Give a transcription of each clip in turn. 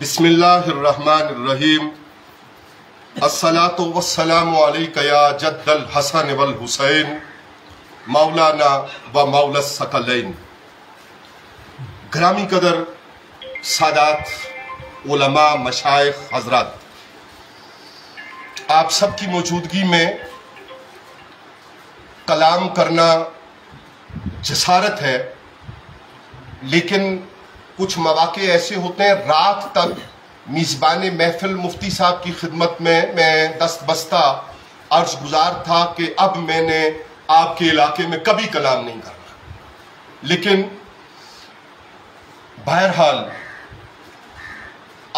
بسم اللہ الرحمن الرحیم الصلاۃ والسلام علیک یا جد الحسن والحسین مولانا و مولا الثقلین۔ گرامی قدر سادات، علماء، مشائخ حضرات، آپ سب کی موجودگی میں کلام کرنا جسارت ہے، لیکن کچھ مواقع ایسے ہوتے ہیں رات تک میزبان محفل مفتی صاحب کی خدمت میں دست بستہ عرض گزار تھا کہ اب میں نے آپ کے علاقے میں کبھی کلام نہیں کرنا، لیکن بہرحال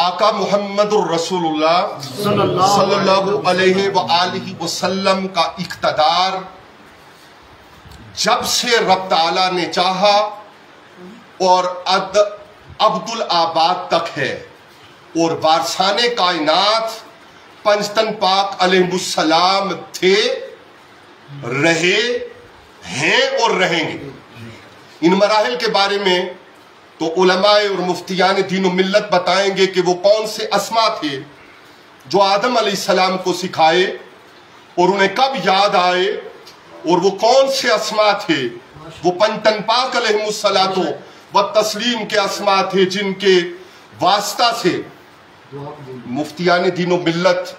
آقا محمد الرسول اللہ صلی اللہ علیہ وآلہ وسلم کا اقتدار جب سے رب تعالیٰ نے چاہا اور عبد الآباد تک ہے، اور وارثان کائنات پنجتن پاک علیہ السلام تھے، رہے ہیں اور رہیں گے۔ ان مراحل کے بارے میں تو علماء اور مفتیان دین و ملت بتائیں گے کہ وہ کون سے اسما تھے جو آدم علیہ السلام کو سکھائے اور انہیں کب یاد آئے، اور وہ کون سے اسما تھے وہ پنجتن پاک علیہ السلام و تسلیم کے اسما تھے جن کے واسطہ سے مفتیان دین و ملت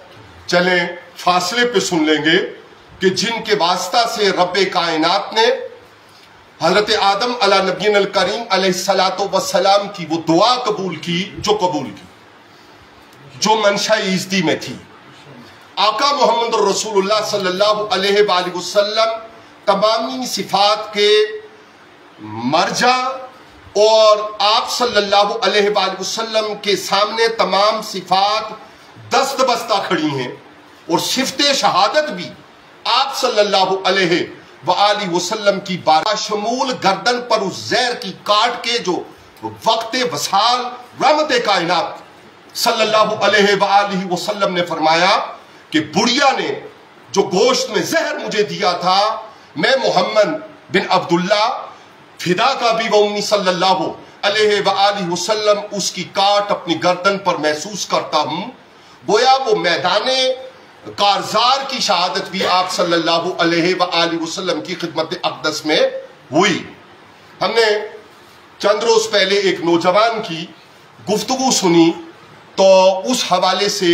چلیں فاصلے پہ سن لیں گے کہ جن کے واسطہ سے رب کائنات نے حضرت آدم علی نبینا الکریم علیہ السلام کی وہ دعا قبول کی جو منشا ایزدی میں تھی۔ آقا محمد الرسول اللہ صلی اللہ علیہ وآلہ وسلم تمامی صفات کے مرجع، اور آپ صلی اللہ علیہ وآلہ وسلم کے سامنے تمام صفات دست بستہ کھڑی ہیں، اور صفت شہادت بھی آپ صلی اللہ علیہ وآلہ وسلم کی بارہ شمول گردن پر اس زہر کی کاٹ کے جو وقت وصال رحمت کائنات صلی اللہ علیہ وآلہ وسلم نے فرمایا کہ بڑھیا نے جو گوشت میں زہر مجھے دیا تھا، میں محمد بن عبداللہ فدا کا بھی و امی صلی اللہ علیہ وآلہ وسلم اس کی کاٹ اپنی گردن پر محسوس کرتا ہوں۔ گویا وہ میدان کارزار کی شہادت بھی آپ صلی اللہ علیہ وآلہ وسلم کی خدمت اقدس میں ہوئی۔ ہم نے چند روز پہلے ایک نوجوان کی گفتگو سنی، تو اس حوالے سے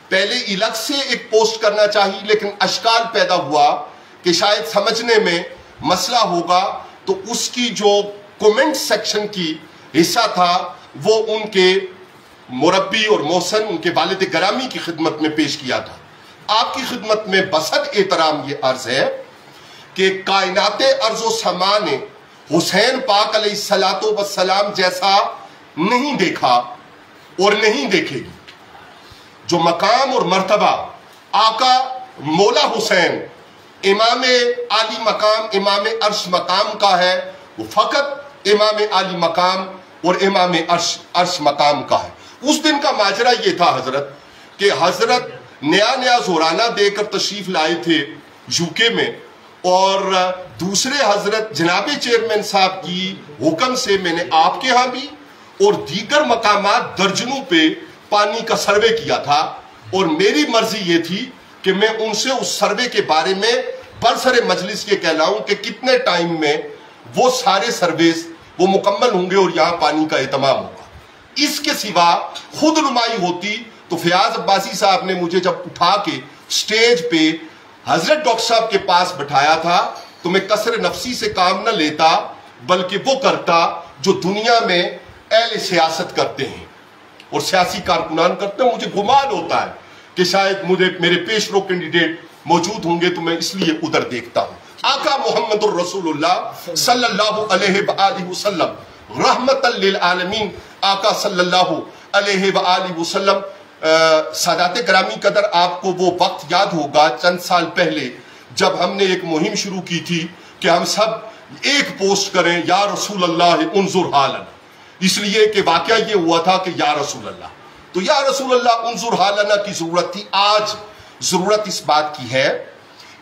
پہلے الگ سے ایک پوسٹ کرنا چاہیے، لیکن اشکال پیدا ہوا کہ شاید سمجھنے میں مسئلہ ہوگا، تو اس کی جو کومنٹ سیکشن کی حصہ تھا وہ ان کے مربی اور محسن، ان کے والد گرامی کی خدمت میں پیش کیا تھا۔ آپ کی خدمت میں بسط احترام یہ عرض ہے کہ کائنات ارض و سما نے حسین پاک علیہ السلام جیسا نہیں دیکھا اور نہیں دیکھے گی۔ جو مقام اور مرتبہ آقا مولا حسین امام عالی مقام، امام عرش مقام کا ہے، وہ فقط امام عالی مقام اور امام عرش مقام کا ہے۔ اس دن کا ماجرا یہ تھا حضرت کہ حضرت نیا زورانہ دے کر تشریف لائے تھے یوکے میں، اور دوسرے حضرت جناب چیئرمین صاحب کی حکم سے میں نے آپ کے ہاں بھی اور دیگر مقامات درجنوں پہ پانی کا سروے کیا تھا، اور میری مرضی یہ تھی کہ میں ان سے اس سروے کے بارے میں برسر مجلس کے کہلاؤں کہ کتنے ٹائم میں وہ سارے سرویز وہ مکمل ہوں گے اور یہاں پانی کا اہتمام ہوگا۔ اس کے سوا خود نمائی ہوتی تو فیاض عباسی صاحب نے مجھے جب اٹھا کے سٹیج پہ حضرت ڈاکٹر صاحب کے پاس بٹھایا تھا تو میں کثر نفسی سے کام نہ لیتا، بلکہ وہ کرتا جو دنیا میں اہل سیاست کرتے ہیں اور سیاسی کارکنان کرتے ہیں۔ مجھے گمان ہوتا ہے کہ شاید میرے پیش رو کینڈیڈیٹ موجود ہوں گے، تو میں اس لیے ادھر دیکھتا ہوں۔ آقا محمد الرسول اللہ صلی اللہ علیہ وآلہ وسلم رحمت للعالمین، آقا صلی اللہ علیہ وآلہ وسلم، سادات گرامی قدر آپ کو وہ وقت یاد ہوگا چند سال پہلے جب ہم نے ایک مہم شروع کی تھی کہ ہم سب ایک پوسٹ کریں، یا رسول اللہ انظر حالنا، اس لیے کہ واقعہ یہ ہوا تھا کہ یا رسول اللہ، تو یا رسول اللہ انظر حالنا کی ضرورت تھی۔ آج ضرورت اس بات کی ہے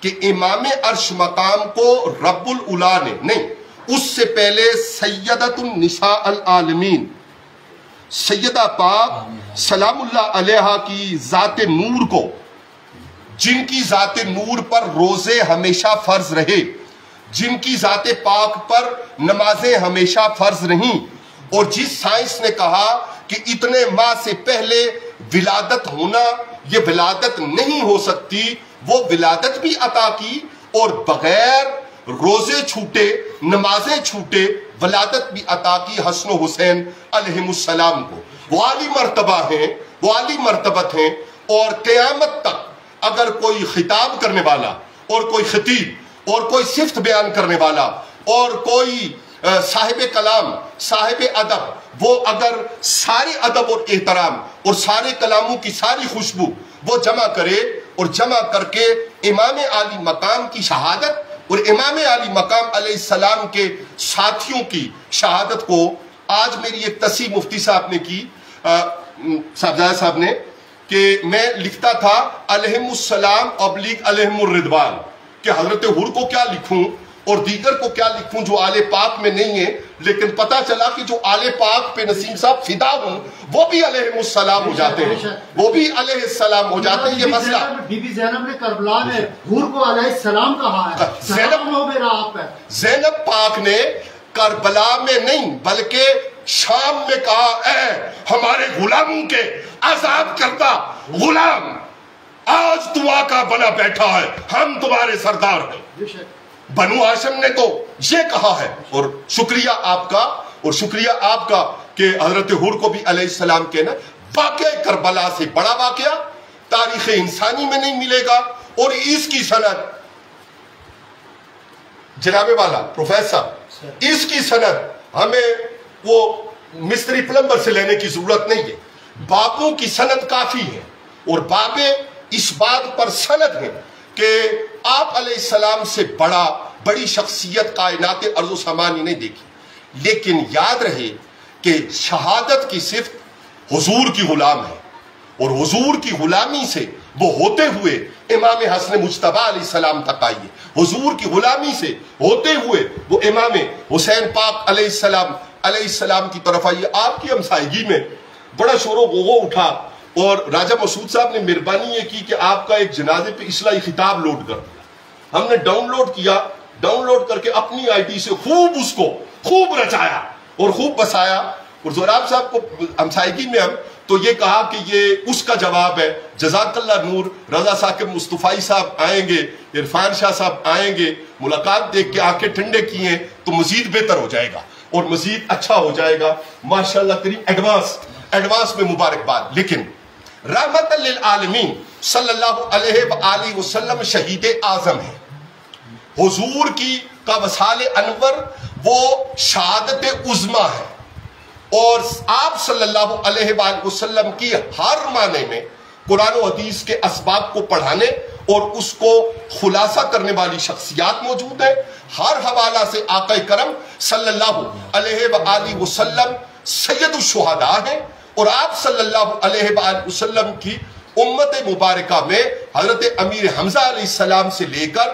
کہ امام عرش مقام کو رب العلا نے نہیں، اس سے پہلے سیدۃ النساء العالمین سیدہ پاک سلام اللہ علیہا کی ذات نور کو، جن کی ذات نور پر روزے ہمیشہ فرض رہے، جن کی ذات پاک پر نمازیں ہمیشہ فرض رہیں، اور جس سائنس نے کہا کہ اتنے ماہ سے پہلے ولادت ہونا یہ ولادت نہیں ہو سکتی، وہ ولادت بھی عطا کی اور بغیر روزے چھوٹے نمازیں چھوٹے ولادت بھی عطا کی حسن و حسین علیہ السلام کو۔ وہ عالی مرتبہ ہیں، وہ عالی مرتبت ہیں، اور قیامت تک اگر کوئی خطاب کرنے والا اور کوئی خطیب اور کوئی صفت بیان کرنے والا اور کوئی صاحب کلام صاحب ادب، وہ اگر سارے ادب اور احترام اور سارے کلاموں کی ساری خوشبو وہ جمع کرے اور جمع کر کے امام عالی مقام کی شہادت اور امام عالی مقام علیہ السلام کے ساتھیوں کی شہادت کو، آج میری ایک تصحیح مفتی صاحب نے کی، صاحبزادہ صاحب نے، کہ میں لکھتا تھا علیہم السلام ابلیغ علیہم الرضوان، کہ حضرت حور کو کیا لکھوں اور دیگر کو کیا لکھوں جو آل پاک میں نہیں ہے، لیکن پتا چلا کہ جو آل پاک پہ نسیم صاحب فدا ہوں وہ بھی علیہم السلام ہو جاتے ہیں، وہ بھی علیہ السلام ہو جاتے ہیں۔ یہ مسئلہ بی بی زینب نے کربلا میں حور کو علیہ السلام کہا ہے، سلام ہو میرا آپ ہے۔ زینب پاک نے کربلا میں نہیں بلکہ شام میں کہا، اے ہمارے غلاموں کے عذاب کردہ غلام، آج تم آقا بنا بیٹھا ہے، ہم تمہارے سردار ہیں۔ بنو ہاشم نے تو یہ کہا ہے، اور شکریہ آپ کا، اور شکریہ آپ کا کہ حضرت حور کو بھی علیہ السلام کہنا۔ واقعہ کربلا سے بڑا واقعہ تاریخ انسانی میں نہیں ملے گا، اور اس کی سند جناب والا پروفیسر، اس کی سند ہمیں وہ مستری پلمبر سے لینے کی ضرورت نہیں ہے، بابوں کی سند کافی ہے، اور بابیں اس بات پر سند ہیں کہ آپ علیہ السلام سے بڑی شخصیت کائنات ارض و سما نے نہیں دیکھی۔ لیکن یاد رہے کہ شہادت کی صفت حضور کی غلام ہے، اور حضور کی غلامی سے وہ ہوتے ہوئے امام حسن مجتبیٰ علیہ السلام تک آئیے، حضور کی غلامی سے ہوتے ہوئے وہ امام حسین پاک علیہ السلام کی طرف آئیے۔ آپ کی ہمسائیگی میں بڑا شور و غوغو اٹھا، اور راجہ مسعود صاحب نے مہربانی یہ کی کہ آپ کا ایک جنازے پہ اصلاحی خطاب لوڈ کر دیا۔ ہم نے ڈاؤن لوڈ کیا، ڈاؤن لوڈ کر کے اپنی آئی ڈی سے اس کو خوب رچایا اور خوب بسایا، اور زوراب صاحب کو ہمسائیگی میں ہم تو یہ کہا کہ یہ اس کا جواب ہے، جزاک اللہ نور، رضا ثاقب مصطفی صاحب آئیں گے، عرفان شاہ صاحب آئیں گے، ملاقات دیکھ کے آنکھیں ٹھنڈے کی ہیں تو مزید بہتر ہو جائے گا اور مزید اچھا ہو جائے گا، ماشاءاللہ کریم، ایڈوانس میں مبارکباد۔ لیکن رحمت للعالمین صلی اللہ علیہ وآلہ وسلم شہید اعظم ہے، حضور کی کا وصال انور وہ شہادت عظمیٰ ہے، اور آپ صلی اللہ علیہ وآلہ وسلم کی ہر معنی میں قرآن و حدیث کے اسباب کو پڑھانے اور اس کو خلاصہ کرنے والی شخصیات موجود ہیں۔ ہر حوالہ سے آقا کرم صلی اللہ علیہ وآلہ وسلم سید الشہداء ہیں، اور آپ صلی اللہ علیہ وآلہ وسلم کی امت مبارکہ میں حضرت امیر حمزہ علیہ السلام سے لے کر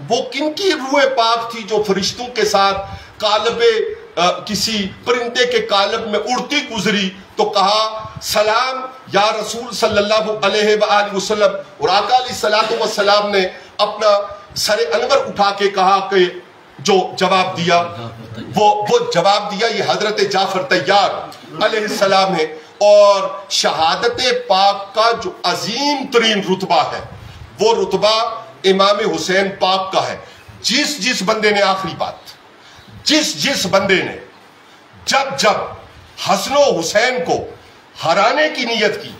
وہ کن کی روح پاک تھی جو فرشتوں کے ساتھ قالب کسی پرندے کے قالب میں اڑتی گزری تو کہا سلام یا رسول صلی اللہ علیہ وآلہ وسلم، اور آقا علیہ السلام نے اپنا سر انور اٹھا کے کہا کہ جو جواب دیا وہ جواب دیا یہ حضرت جعفر طیار علیہ السلام ہے۔ اور شہادت پاک کا جو عظیم ترین رتبہ ہے وہ رتبہ امام حسین پاک کا ہے۔ جس بندے نے آخری بات، جس بندے نے جب حسن و حسین کو ہرانے کی نیت کی،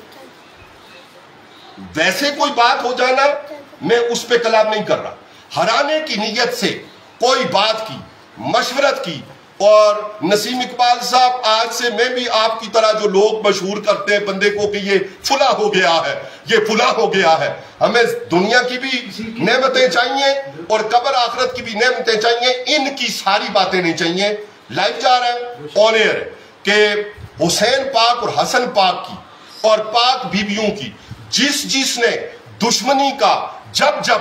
ویسے کوئی بات ہو جانا میں اس پہ کلام نہیں کر رہا، ہرانے کی نیت سے کوئی بات کی، مشورت کی، اور نسیم اقبال صاحب آج سے میں بھی آپ کی طرح جو لوگ مشہور کرتے ہیں بندے کو کہ یہ فلاں ہو گیا ہے، یہ فلاں ہو گیا ہے، ہمیں دنیا کی بھی نعمتیں چاہیے اور قبر آخرت کی بھی نعمتیں چاہیے، ان کی ساری باتیں نہیں چاہیے۔ لائف جا رہا ہے آن ایئر کہ حسین پاک اور حسن پاک کی اور پاک بیویوں کی جس نے دشمنی کا جب